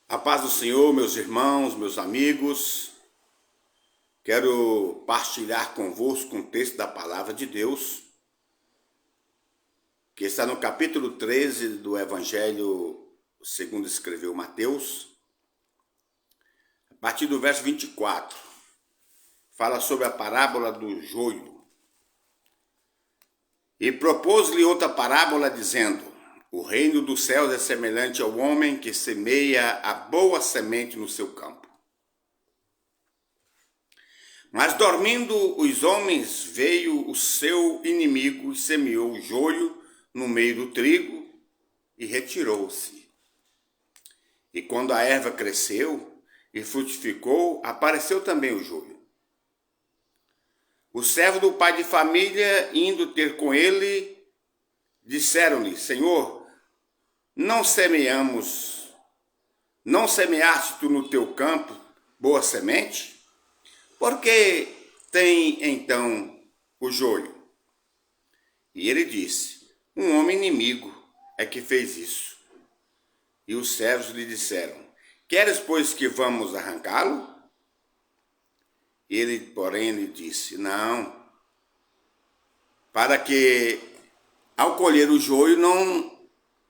A paz do Senhor, meus irmãos, meus amigos. Quero partilhar convosco um texto da palavra de Deus, que está no capítulo 13 do Evangelho segundo escreveu Mateus, a partir do verso 24. Fala sobre a parábola do joio. E propôs-lhe outra parábola, dizendo: o reino dos céus é semelhante ao homem que semeia a boa semente no seu campo. Mas dormindo os homens, veio o seu inimigo e semeou o joio no meio do trigo e retirou-se. E quando a erva cresceu e frutificou, apareceu também o joio. O servo do pai de família, indo ter com ele, disseram-lhe: Senhor, não semeaste tu no teu campo boa semente? Por que tem então o joio? E ele disse: um homem inimigo é que fez isso. E os servos lhe disseram: queres, pois, que vamos arrancá-lo? Ele, porém, lhe disse: não, para que, ao colher o joio, não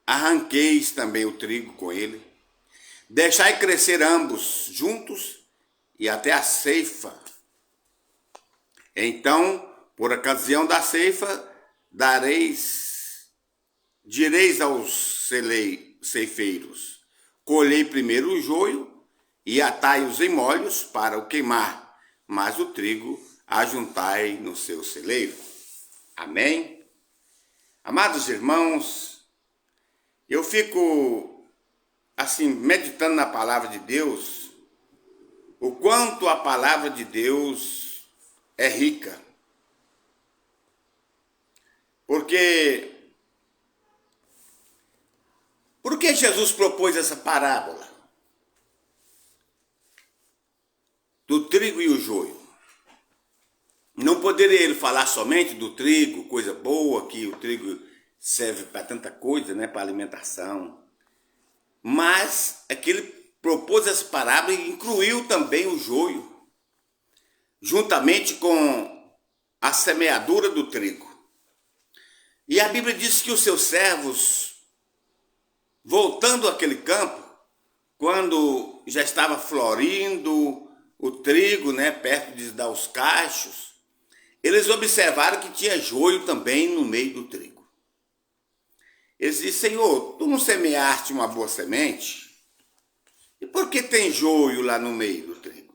arranqueis também o trigo com ele. Deixai crescer ambos juntos e até a ceifa. Então, por ocasião da ceifa, direis aos ceifeiros: colhei primeiro o joio e atai-os em molhos para o queimar, mas o trigo ajuntai no seu celeiro. Amém? Amados irmãos, eu fico assim meditando na palavra de Deus, o quanto a palavra de Deus é rica. Por que Jesus propôs essa parábola do trigo e o joio? Não poderia ele falar somente do trigo, coisa boa, que o trigo serve para tanta coisa, né, para alimentação. Mas é que ele propôs essa parábola e incluiu também o joio, juntamente com a semeadura do trigo. E a Bíblia diz que os seus servos, voltando àquele campo, quando já estava florindo o trigo, né, perto de dar os cachos, eles observaram que tinha joio também no meio do trigo. Eles disseram: Senhor, tu não semeaste uma boa semente? E por que tem joio lá no meio do trigo?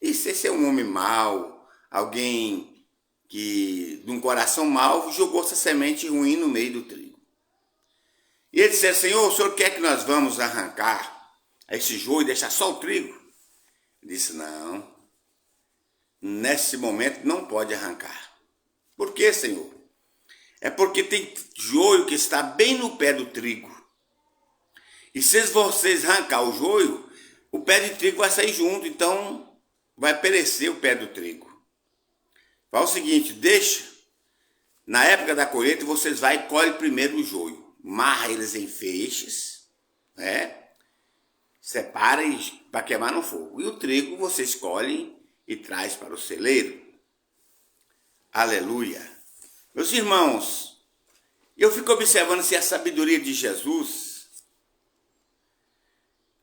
E se esse é um homem mau, alguém que, de um coração mau, jogou essa semente ruim no meio do trigo. E eles disseram: Senhor, o Senhor quer que nós vamos arrancar esse joio e deixar só o trigo? Ele disse: não, nesse momento não pode arrancar. Por quê, Senhor? É porque tem joio que está bem no pé do trigo. E se vocês arrancar o joio, o pé de trigo vai sair junto, então vai perecer o pé do trigo. Fala o seguinte: deixa, na época da colheita, vocês vão e colhem primeiro o joio. Marra eles em feixes, né? Separa para queimar no fogo. E o trigo vocês colhem e traz para o celeiro. Aleluia. Meus irmãos, eu fico observando se a sabedoria de Jesus,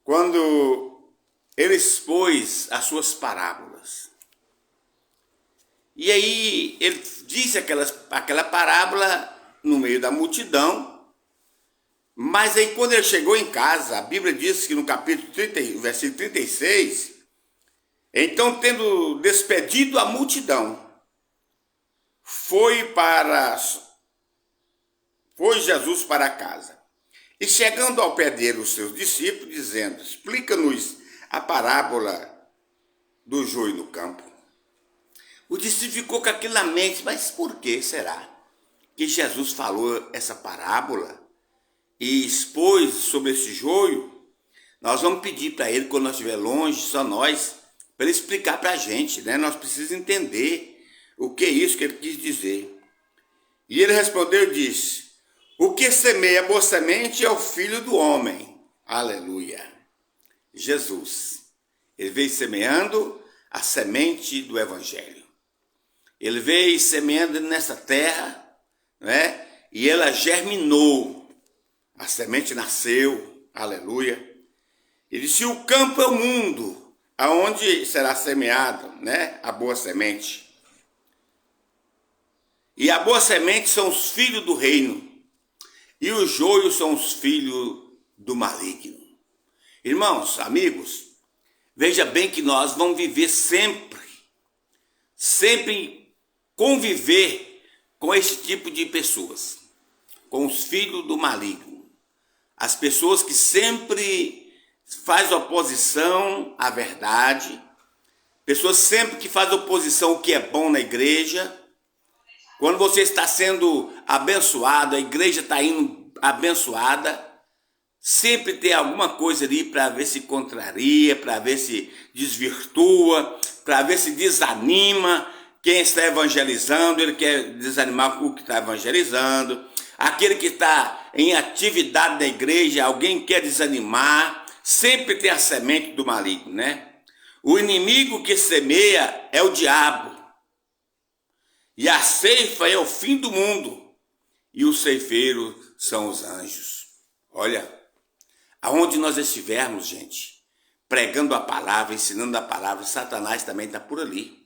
quando ele expôs as suas parábolas. E aí ele disse aquela parábola no meio da multidão, mas aí quando ele chegou em casa, a Bíblia diz que no capítulo 30, versículo 36, então, tendo despedido a multidão, foi Jesus para casa. E chegando ao pé dele os seus discípulos, dizendo: explica-nos a parábola do joio no campo. O discípulo ficou com aquilo na mente: mas por que será que Jesus falou essa parábola e expôs sobre esse joio? Nós vamos pedir para ele, quando nós estiver longe, só nós, para ele explicar para a gente, né? Nós precisamos entender o que é isso que ele quis dizer. E ele respondeu e disse: o que semeia boa semente é o Filho do Homem. Aleluia. Jesus. Ele veio semeando a semente do Evangelho. Ele veio semeando nessa terra, né? E ela germinou. A semente nasceu, aleluia. Ele disse: o campo é o mundo, aonde será semeada, né, a boa semente. E a boa semente são os filhos do reino, e os joios são os filhos do maligno. Irmãos, amigos, veja bem que nós vamos viver sempre conviver com esse tipo de pessoas, com os filhos do maligno. As pessoas que sempre faz oposição à verdade, pessoas sempre que fazem oposição ao que é bom na igreja. Quando você está sendo abençoado, a igreja está indo abençoada, sempre tem alguma coisa ali para ver se contraria, para ver se desvirtua, para ver se desanima quem está evangelizando. Ele quer desanimar o que está evangelizando. Aquele que está em atividade da igreja, alguém quer desanimar. Sempre tem a semente do maligno, né? O inimigo que semeia é o diabo. E a ceifa é o fim do mundo. E os ceifeiros são os anjos. Olha, aonde nós estivermos, gente, pregando a palavra, ensinando a palavra, Satanás também está por ali.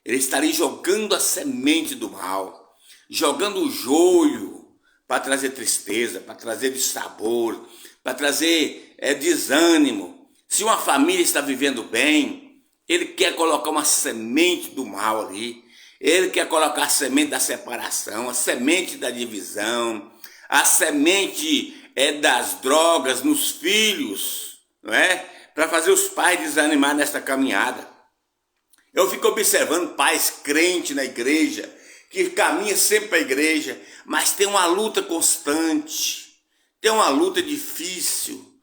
Ele está ali jogando a semente do mal, jogando o joio para trazer tristeza, para trazer dissabor, para trazer desânimo. Se uma família está vivendo bem, ele quer colocar uma semente do mal ali. Ele quer colocar a semente da separação, a semente da divisão, a semente das drogas nos filhos, não é? Para fazer os pais desanimar nessa caminhada. Eu fico observando pais crentes na igreja, que caminham sempre para a igreja, mas tem uma luta constante, tem uma luta difícil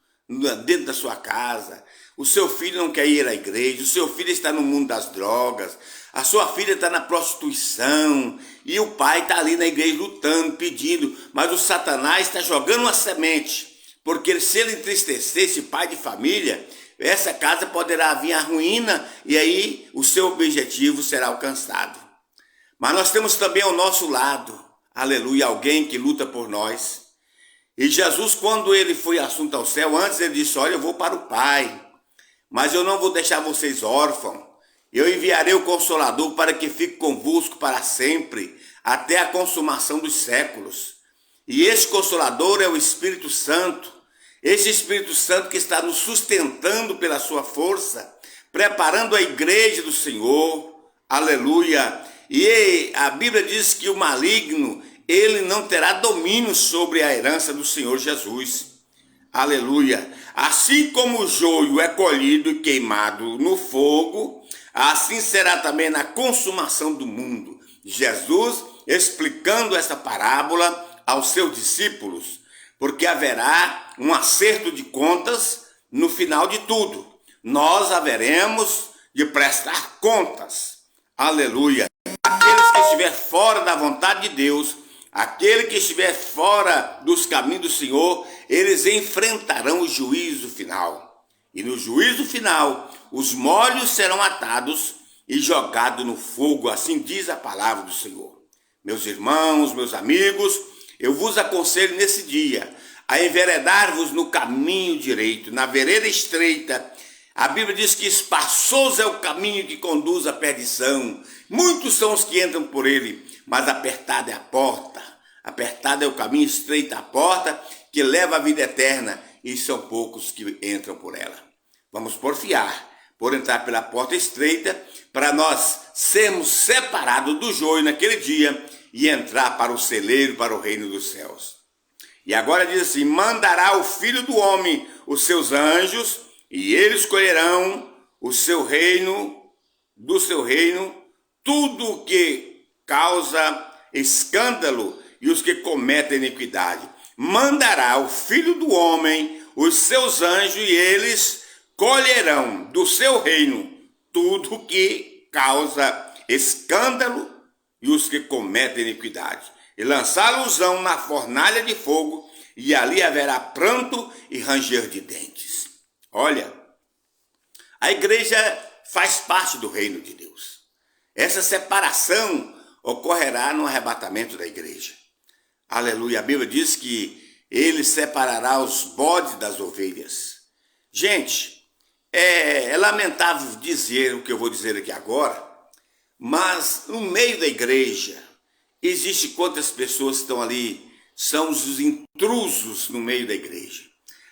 dentro da sua casa. O seu filho não quer ir à igreja, o seu filho está no mundo das drogas, a sua filha está na prostituição, e o pai está ali na igreja lutando, pedindo, mas o Satanás está jogando uma semente, porque se ele entristecer esse pai de família, essa casa poderá vir à ruína, e aí o seu objetivo será alcançado. Mas nós temos também ao nosso lado, aleluia, alguém que luta por nós. E Jesus, quando ele foi assunto ao céu, antes ele disse: olha, eu vou para o Pai, mas eu não vou deixar vocês órfãos. Eu enviarei o Consolador para que fique convosco para sempre, até a consumação dos séculos. E esse Consolador é o Espírito Santo. Esse Espírito Santo que está nos sustentando pela sua força, preparando a igreja do Senhor. Aleluia. E a Bíblia diz que o maligno, ele não terá domínio sobre a herança do Senhor Jesus. Aleluia. Assim como o joio é colhido e queimado no fogo, assim será também na consumação do mundo. Jesus explicando essa parábola aos seus discípulos, porque haverá um acerto de contas no final de tudo. Nós haveremos de prestar contas. Aleluia. Aqueles que estiver fora da vontade de Deus, aquele que estiver fora dos caminhos do Senhor, eles enfrentarão o juízo final. E no juízo final, os molhos serão atados e jogados no fogo, assim diz a palavra do Senhor. Meus irmãos, meus amigos, eu vos aconselho nesse dia a enveredar-vos no caminho direito, na vereda estreita. A Bíblia diz que espaçoso é o caminho que conduz à perdição. Muitos são os que entram por ele, mas apertada é a porta. Apertada é o caminho, estreita a porta que leva à vida eterna, e são poucos que entram por ela. Vamos porfiar por entrar pela porta estreita, para nós sermos separados do joio naquele dia e entrar para o celeiro, para o reino dos céus. E agora diz assim: mandará o Filho do Homem os seus anjos, e eles colherão o seu reino, do seu reino, tudo o que causa escândalo e os que cometem iniquidade. Mandará o Filho do Homem os seus anjos, e eles colherão do seu reino tudo o que causa escândalo e os que cometem iniquidade. E lançá-los-ão na fornalha de fogo, e ali haverá pranto e ranger de dentes. Olha, A igreja faz parte do reino de Deus. Essa separação ocorrerá no arrebatamento da igreja. Aleluia. A Bíblia diz que ele separará os bodes das ovelhas. Gente, é lamentável dizer o que eu vou dizer aqui agora, mas no meio da igreja, existe quantas pessoas estão ali, são os intrusos no meio da igreja.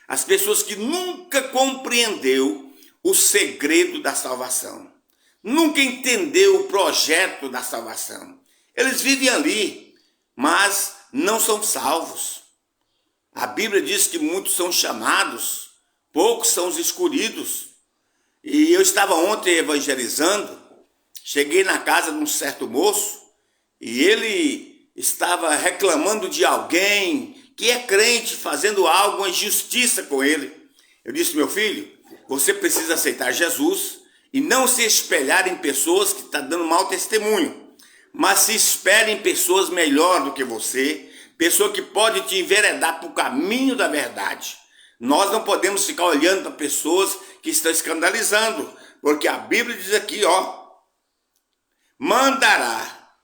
As pessoas que nunca compreendeu o segredo da salvação. Nunca entendeu o projeto da salvação. Eles vivem ali, mas não são salvos. A Bíblia diz que muitos são chamados, poucos são os escolhidos. E eu estava ontem evangelizando, cheguei na casa de um certo moço, e ele estava reclamando de alguém que é crente, fazendo algo, uma injustiça com ele. Eu disse, meu filho, você precisa aceitar Jesus e não se espelhar em pessoas que estão dando mau testemunho, mas se espelhe em pessoas melhor do que você, pessoa que pode te enveredar para o caminho da verdade. Nós não podemos ficar olhando para pessoas que estão escandalizando, porque a Bíblia diz aqui, mandará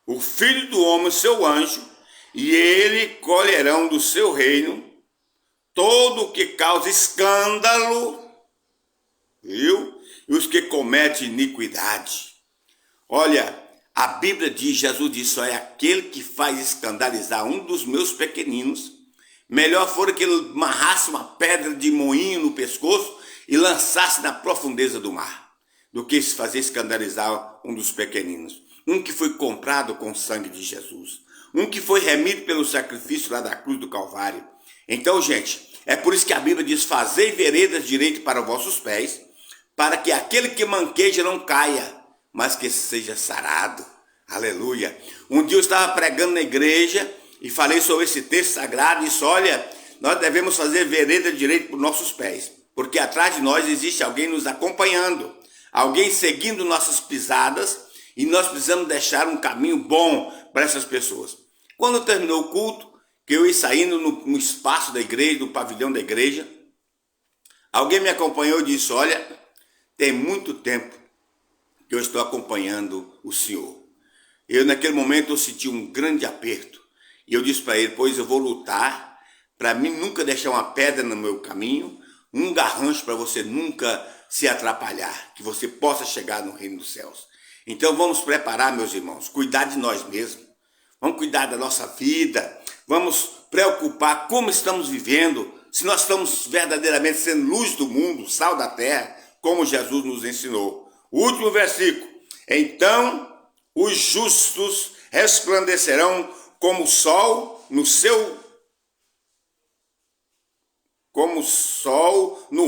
o Filho do Homem, o seu anjo, e ele colherão do seu reino todo o que causa escândalo, viu? E os que cometem iniquidade. Olha, a Bíblia diz, Jesus disse, é aquele que faz escandalizar um dos meus pequeninos, melhor fora que ele amarrasse uma pedra de moinho no pescoço e lançasse na profundeza do mar, do que se fazer escandalizar um dos pequeninos. Um que foi comprado com o sangue de Jesus. Um que foi remido pelo sacrifício lá da cruz do Calvário. Então, gente, é por isso que a Bíblia diz, fazei veredas direito para os vossos pés, para que aquele que manqueja não caia, mas que seja sarado. Aleluia. Um dia eu estava pregando na igreja e falei sobre esse texto sagrado e disse, olha, nós devemos fazer vereda direito para os nossos pés, porque atrás de nós existe alguém nos acompanhando, alguém seguindo nossas pisadas, e nós precisamos deixar um caminho bom para essas pessoas. Quando terminou o culto, que eu ia saindo no espaço da igreja, no pavilhão da igreja, alguém me acompanhou e disse, olha, tem muito tempo que eu estou acompanhando o senhor. Eu naquele momento eu senti um grande aperto. E eu disse para ele, pois eu vou lutar para mim nunca deixar uma pedra no meu caminho, um garrancho para você nunca se atrapalhar, que você possa chegar no reino dos céus. Então vamos preparar, meus irmãos, cuidar de nós mesmos, vamos cuidar da nossa vida, vamos preocupar como estamos vivendo, se nós estamos verdadeiramente sendo luz do mundo, sal da terra, como Jesus nos ensinou. O último versículo, então os justos resplandecerão como o sol no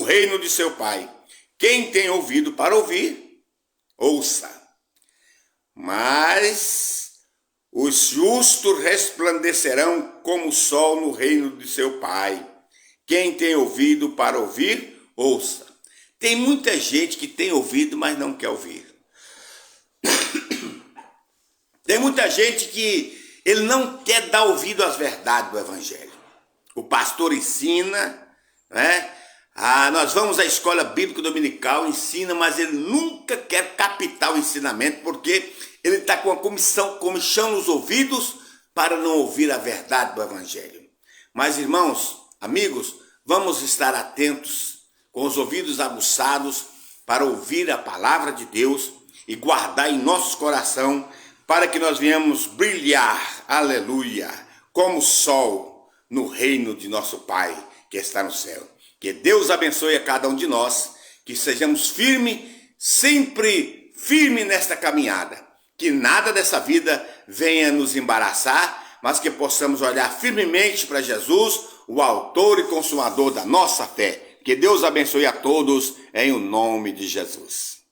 reino de seu Pai. Quem tem ouvido para ouvir, ouça. Mas os justos resplandecerão como o sol no reino de seu Pai. Quem tem ouvido para ouvir, ouça. Tem muita gente que tem ouvido, mas não quer ouvir. Tem muita gente que ele não quer dar ouvido às verdades do Evangelho. O pastor ensina, né? Nós vamos à escola bíblica dominical, ensina, mas ele nunca quer captar o ensinamento, porque ele está com a comichão nos ouvidos para não ouvir a verdade do Evangelho. Mas, irmãos, amigos, vamos estar atentos, com os ouvidos aguçados, para ouvir a palavra de Deus e guardar em nossos coração, para que nós venhamos brilhar, aleluia, como o sol no reino de nosso Pai, que está no céu. Que Deus abençoe a cada um de nós, que sejamos firmes, sempre firmes nesta caminhada. Que nada dessa vida venha nos embaraçar, mas que possamos olhar firmemente para Jesus, o autor e consumador da nossa fé. Que Deus abençoe a todos em o nome de Jesus.